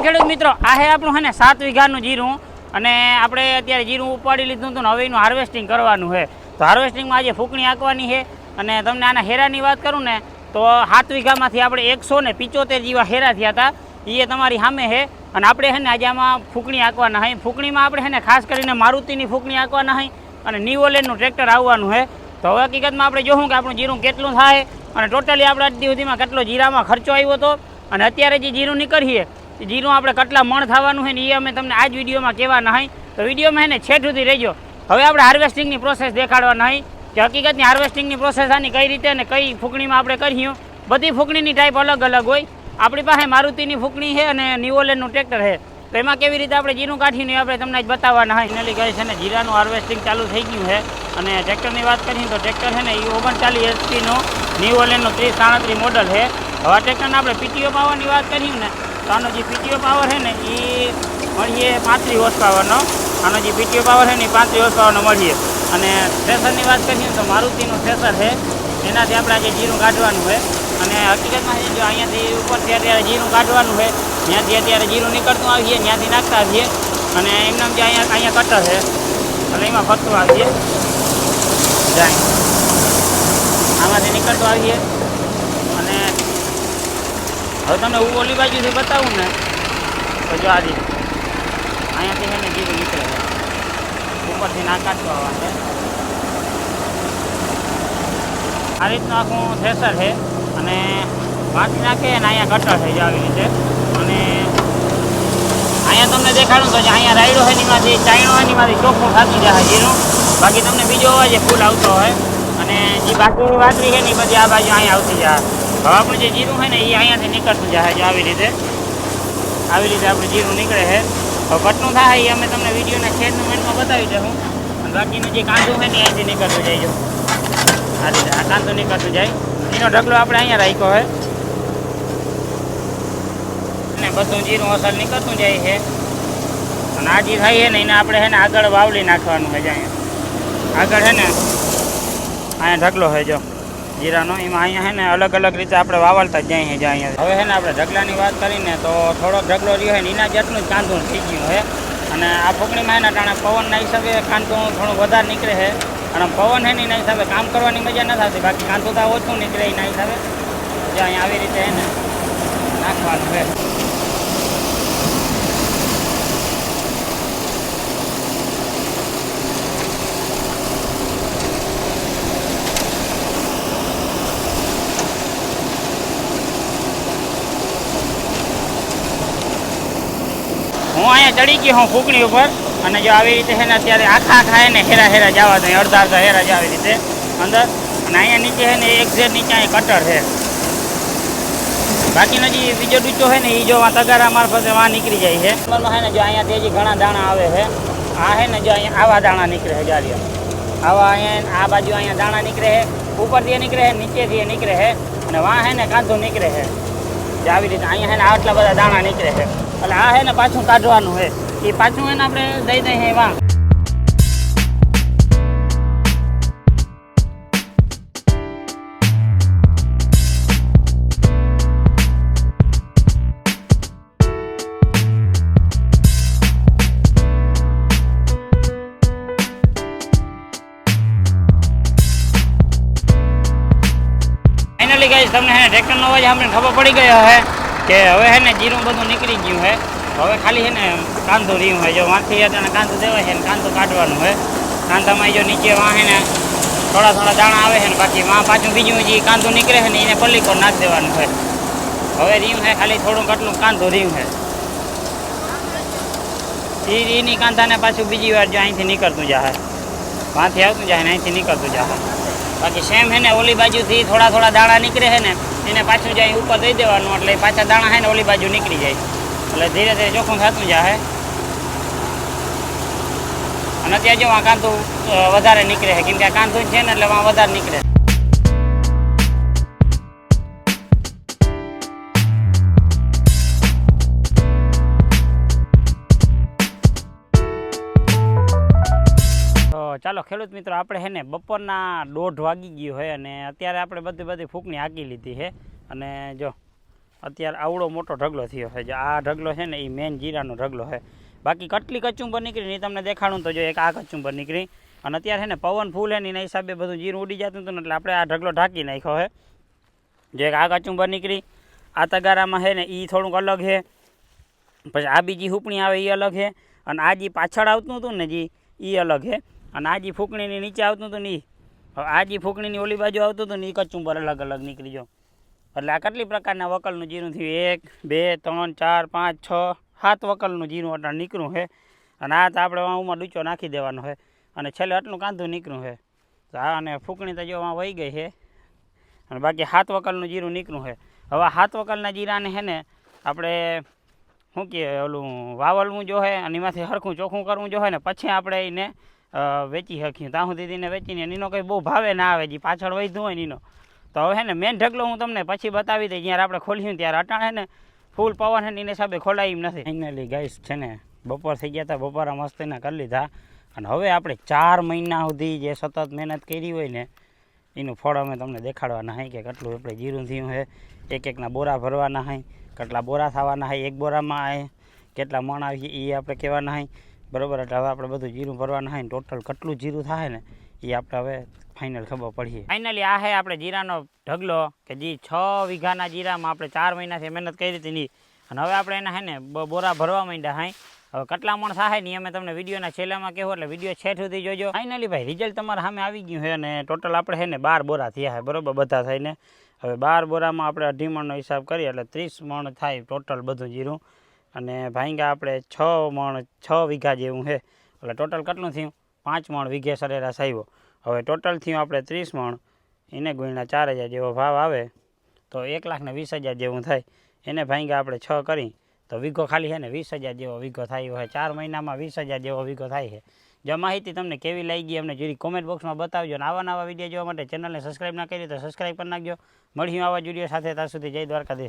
ખેડૂત મિત્રો, આ હે આપણું હે ને 7 વીઘાનું જીરું અને આપણે અત્યારે જીરું ઉપાડી લીધું હતું ને હવે એનું હાર્વેસ્ટિંગ કરવાનું છે. તો હાર્વેસ્ટિંગમાં આજે ફૂંકણી આંકવાની છે અને તમને આના હેરાની વાત કરું ને તો 7 વીઘામાંથી આપણે 175 જેવા હેરા થયા હતા. એ તમારી સામે છે અને આપણે છે ને આજે આમાં ફૂંકણી આંકવાના છે. ફૂંકણીમાં આપણે છે ને ખાસ કરીને મારુતિની ફૂંકણી આંકવાના છે અને ન્યુઓલેનનું ટ્રેક્ટર આવવાનું છે. તો હવે હકીકતમાં આપણે જોશું કે આપણું જીરું કેટલું થાય અને ટોટલી આપણે આજ સુધીમાં કેટલો જીરામાં ખર્ચો આવ્યો હતો અને અત્યારે જે જીરું નીકળીએ જીરું આપણે કેટલા મણ થવાનું છે ને એ અમે તમને આ જ વિડીયોમાં કહેવાના હોય. તો વિડીયોમાં એને છેટ સુધી રહેજો. હવે આપણે હાર્વેસ્ટિંગની પ્રોસેસ દેખાડવાના હોય કે હકીકતની હાર્વેસ્ટિંગની પ્રોસેસ આની કઈ રીતે અને કઈ ફૂંકણીમાં આપણે કરીએ. બધી ફૂંકણીની ટાઈપ અલગ અલગ હોય. આપણી પાસે મારુતિની ફૂંકણી છે અને ન્યુઓલેનનું ટ્રેક્ટર છે. તો એમાં કેવી રીતે આપણે જીરું કાઢીને આપણે તમને જ બતાવવાના હોય. ફાઇનલી કહે છે ને જીરાનું હાર્વેસ્ટિંગ ચાલુ થઈ ગયું છે અને ટ્રેક્ટરની વાત કરીએ તો ટ્રેક્ટર છે ને એ 39 HP ન્યુઓલેનનું 3037 મોડલ છે. હવે આ ટ્રેક્ટરને આપણે પીટીઓ પાવરની વાત કરીએ ને તો આનો જે પીટીઓ પાવર છે ને એ મળીએ 35 હોર્સ પાવરનો. આનો જે પીટીઓ પાવર છે ને એ 35 હોર્સ પાવરનો મળીએ. અને થ્રેસરની વાત કરીએ તો મારુતિનું થ્રેસર છે એનાથી આપણે આજે જીરું કાઢવાનું છે. અને હકીકતમાં જો અહીંયાથી ઉપરથી અત્યારે જીરું કાઢવાનું છે ત્યાંથી અત્યારે જીરું નીકળતું આવીએ ત્યાંથી નાખતા આવીએ અને એમને જે અહીંયા કટર છે એટલે એમાં ફરતું આવીએ જાય આમાંથી નીકળતું આવીએ. અને હવે તમને હું ઓલી બાજુથી બતાવું ને તો જો આજે અહીંયાથી છે ને જીરું નીકળે છે ઉપરથી ના કાઢતું આવવાનું છે. આ રીતનું આખું થ્રેસર છે અને વાંચી નાખે અને અહીંયા કટર થઈ જાય આવી રીતે. અને અહીંયા તમને દેખાડું તો અહીંયા રાયડો હોય એમાંથી ચાયણો હોય એમાંથી ચોખ્ખું થતું જાય જીરું. બાકી તમને બીજો અવાજ ફૂલ આવતો હોય અને જે બાકીની વાતરી છે ને એ બધી આ બાજુ અહીંયા આવતી જાય. હવે આપણું જે જીરું છે ને એ અહીંયાથી નીકળતું જાય આવી રીતે આપણું જીરું નીકળે છે. હવે કટનું થાય એ અમે તમને વિડીયોના છેડનું મેન્ટમાં બતાવી દઉં અને બાકીનું જે કાંદું છે ને અહીંયાથી નીકળતું જાય. આ રીતે આ કાંદું નીકળતું જાય એનો ઢગલો આપણે અહીંયા રાખ્યો હોય અને બધું જીરું અસર નીકળતું જાય છે. અને આ જે થાય છે ને એને આપણે છે ને આગળ વાવલી નાખવાનું હોય છે. અહીંયા આગળ છે ને અહીંયા ઢગલો હોય જો જીરાનો એમાં અહીંયા છે ને અલગ અલગ રીતે આપણે વાવલતા જ જાય છે. અહીંયા હવે છે ને આપણે ઢગલાની વાત કરીને તો થોડોક ઢગલો રહ્યો હોય ને એના જેટલું જ કાંદું થઈ ગયું છે. અને આ ફૂંકણીમાં એના ટાણે પવનના હિસાબે કાંદું થોડું વધારે નીકળે છે અને પવન છે ને એના હિસાબે કામ કરવાની મજા ન થતી. બાકી કાંદું તો ઓછું નીકળે એના હિસાબે જે અહીંયા આવી રીતે એને નાખવાનું છે. હું અહીંયા ચડી ગયો હું ફૂંકણી ઉપર અને જો આવી રીતે છે ને અત્યારે આખા એને હેરા જવા દઈએ અડધા હેરા જ આવી રીતે અંદર. અને અહીંયા નીચે છે ને એક્ઝેટ નીચે અહીંયા કટર છે. બાકીનો જે બીજો ડૂચો છે ને એ જો તગારા મારફતે વાં નીકળી જાય છે. નંબરમાં છે ને જો અહીંયાથી હજી ઘણા દાણા આવે છે. આ છે ને જો અહીંયા આવા દાણા નીકળે છે જારીઓ આવા અહીંયા આ બાજુ અહીંયા દાણા નીકળે છે. ઉપરથી નીકળે છે નીચેથી એ નીકળે છે અને વાં છે ને કાંધું નીકળે છે જે આવી રીતે અહીંયા છે ને આટલા બધા દાણા નીકળે છે. એટલે આ છે ને પાછું કાઢવાનું છે એ પાછું એને આપણે દઈ દઈએ વાં. ફાઇનલી ગાઈસ તમને હે ટ્રેક્ટરનો અવાજ આપણે ખબર પડી ગયો છે કે હવે છે ને જીરું બધું નીકળી ગયું છે. હવે ખાલી છે ને કાંદું રહ્યું હોય જો વાંથી અત્યારે કાંદું દેવાય છે ને કાંદું કાઢવાનું હોય. કાંદામાં જો નીચે વાં છે ને થોડા દાણા આવે છે ને બાકી વાં પાછું બીજું જે કાંદું નીકળે છે ને એને પલ્લીકોર નાખી દેવાનું હોય. હવે રહ્યું છે ખાલી થોડું કેટલું કાંદું રહ્યું છે એની કાંદાને પાછું બીજી વાર જો અહીંથી નીકળતું જાય વાંથી આવતું જાય ને અહીંથી નીકળતું જાય. બાકી સેમ છે ને ઓલી બાજુથી થોડા દાણા નીકળે છે ને એને પાછું જાય ઉપર દઈ દેવાનું એટલે પાછા દાણા છે ને ઓલી બાજુ નીકળી જાય. એટલે ધીરે ધીરે ચોખ્ખું થતું જાય. અને અત્યારે જો આ કાંદું વધારે નીકળે છે કેમ કે આ કાંદું છે ને એટલે વાં વધારે નીકળે. ચાલો ખેડૂત મિત્રો આપણે છે ને બપોરના 1:30 વાગી ગયો હોય અને અત્યારે આપણે બધી ફૂંકણી હાંકી લીધી છે. અને જો અત્યારે આવડો મોટો ઢગલો થયો છે. જે આ ઢગલો છે ને એ મેન જીરાનો ઢગલો છે. બાકી કેટલી કચુંબર નીકળી એ તમને દેખાડું તો જો એક આ કચુંબર નીકળી. અને અત્યારે છે ને પવન ફૂલ છે ને એના હિસાબે બધું જીરું ઉડી જતું હતું ને એટલે આપણે આ ઢગલો ઢાંકી નાખ્યો છે. જો એક આ કચુંબર નીકળી. આ તગારામાં છે ને એ થોડુંક અલગ છે. પછી આ બીજી ફૂંકણી આવે એ અલગ છે. અને આ જે પાછળ આવતું હતું ને જે એ અલગ છે. અને આ જે ફૂંકણીની નીચે આવતું હતું ને એ આ જે ફૂંકણીની ઓલી બાજુ આવતું હતું ને એ કચુંબર અલગ અલગ નીકળી જો. એટલે આ કેટલી પ્રકારના વકલનું જીરું થયું 1 2 3 4 5 6 7 વકલનું જીરું અટાણ નીકળ્યું છે. અને આ તો આપણે વાંમાં ડૂચો નાખી દેવાનો છે. અને છેલ્લે આટલું કાંધું નીકળ્યું છે. તો આ અને ફૂંકણી તો જો વહી ગઈ છે. અને બાકી 7 વકલનું જીરું નીકળ્યું છે. હવે 7 વકલના જીરાને છે ને આપણે શું કહે ઓલું વાવલવું જો હે અને એમાંથી સરખું ચોખ્ખું કરવું જો હોય ને પછી આપણે એને વેચી શકીએ. ત્યાં સુધી એને વેચીને એનો કંઈ બહુ ભાવે ના આવે જે પાછળ વધ્યું હોય ને એનો. તો હવે છે ને મેન ઢગલો હું તમને પછી બતાવી દઈ જ્યારે આપણે ખોલ્યું ત્યારે અટાણે ને ફૂલ પવન છે ને એને હિસાબે ખોલાય એમ નથી. ફાઇનલી ગાઈસ છે ને બપોર થઈ ગયા હતા. બપોરા મસ્તીના કરી લીધા. અને હવે આપણે 4 મહિના સુધી જે સતત મહેનત કરી હોય ને એનું ફળ અમે તમને દેખાડવાના હોય કે કેટલું આપણે જીરું થયું છે. એકના બોરા ભરવાના હોય, કેટલા બોરા થવાના હોય, એક બોરામાં કેટલા મણ આવીએ એ આપણે કહેવાના હોય. બરાબર. એટલે હવે આપણે બધું જીરું ભરવાના હોય ને ટોટલ કેટલું જીરું થાય ને એ આપણે હવે ફાઇનલ ખબર પડીએ. ફાઇનલી આ છે આપણે જીરાનો ઢગલો કે જે 6 વીઘાના જીરામાં આપણે 4 મહિનાથી મહેનત કરી હતી ની. અને હવે આપણે એના હે ને બોરા ભરવા માંડ્યા હાઈ. હવે કેટલા મણ થાય ને અમે તમને વિડીયોના છેલ્લામાં કહેવું એટલે વિડીયો છેઠ સુધી જોજો. ફાઇનલી ભાઈ રિઝલ્ટ તમારા સામે આવી ગયું છે. અને ટોટલ આપણે છે ને 12 બોરા થયા છે. બરાબર બધા થઈને હવે 12 બોરામાં આપણે 2.5 મણનો હિસાબ કરીએ એટલે 30 મણ થાય ટોટલ બધું જીરું. અને ભાંગા આપણે 6 વીઘા જેવું છે એટલે ટોટલ કેટલું થયું 5 મણ વીઘે સરેરાશ આવ્યો. હવે ટોટલ થયું આપણે 30 મણ. એને ગુણ્યા 4000 જેવો ભાવ આવે તો 1,20,000 જેવું થાય. એને ભાંગા આપણે 6 કરી તો વીઘો ખાલી છે ને 20,000 જેવો વીઘો થાય છે. 4 મહિનામાં 20,000 જેવો વીઘો થાય છે. જો માહિતી તમને કેવી લાગી અમને જરી કોમેન્ટ બોક્સમાં બતાવજો. અને આવા વિડીયો જોવા માટે ચેનલને સબસ્ક્રાઈબ ના કરી તો સબસ્ક્રાઈબ કરી નાખજો. મળીશું આવા વિડીયો સાથે. ત્યાં સુધી જય દ્વારકાધીશ.